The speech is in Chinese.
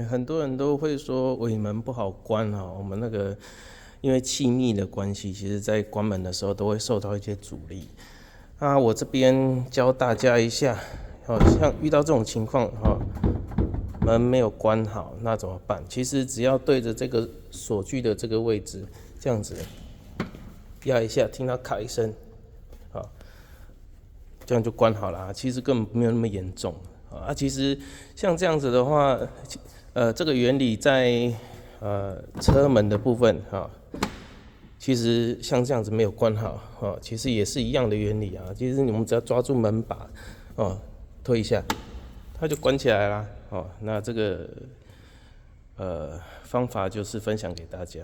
很多人都会说尾门不好关哈，我们那个因为气密的关系，其实在关门的时候都会受到一些阻力。我这边教大家一下，像遇到这种情况门没有关好，那怎么办？其实只要对着这个锁具的这个位置，这样子压一下，听它咔一声，这样就关好了。其实根本没有那么严重。其实像这样子的话，这个原理在车门的部分其实像这样子没有关好其实也是一样的原理其实你们只要抓住门把推一下，它就关起来啦那这个方法就是分享给大家。